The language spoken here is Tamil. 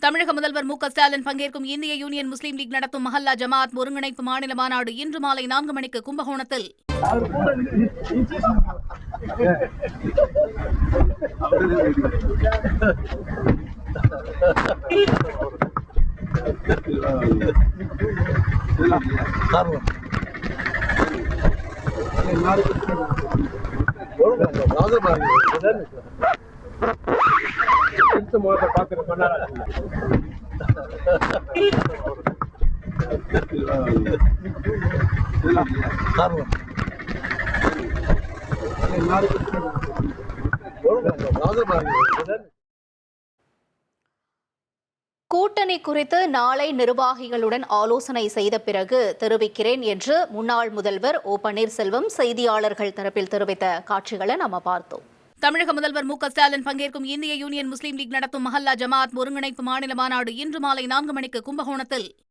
தமிழக முதல்வர் மு.க.ஸ்டாலின் பங்கேற்கும் இந்திய யூனியன் முஸ்லீம் லீக் நடத்தும் மஹல்லா ஜமாத் ஒருங்கிணைப்பு மாநில மாநாடு இன்று மாலை 4 மணிக்கு கும்பகோணத்தில். கூட்டணி குறித்து நாளை நிர்வாகிகளுடன் ஆலோசனை செய்த பிறகு தெரிவிக்கிறேன் என்று முன்னாள் முதல்வர் ஓ பன்னீர்செல்வம் செய்தியாளர்கள் தரப்பில் தெரிவித்த காட்சிகளை நாம பார்த்தோம். தமிழக முதல்வர் மு.க.ஸ்டாலின் பங்கேற்கும் இந்திய யூனியன் முஸ்லீம் லீக் நடத்தும் மஹல்லா ஜமாத் ஒருங்கிணைப்பு மாநில மாநாடு இன்று மாலை 4 மணிக்கு கும்பகோணத்தில்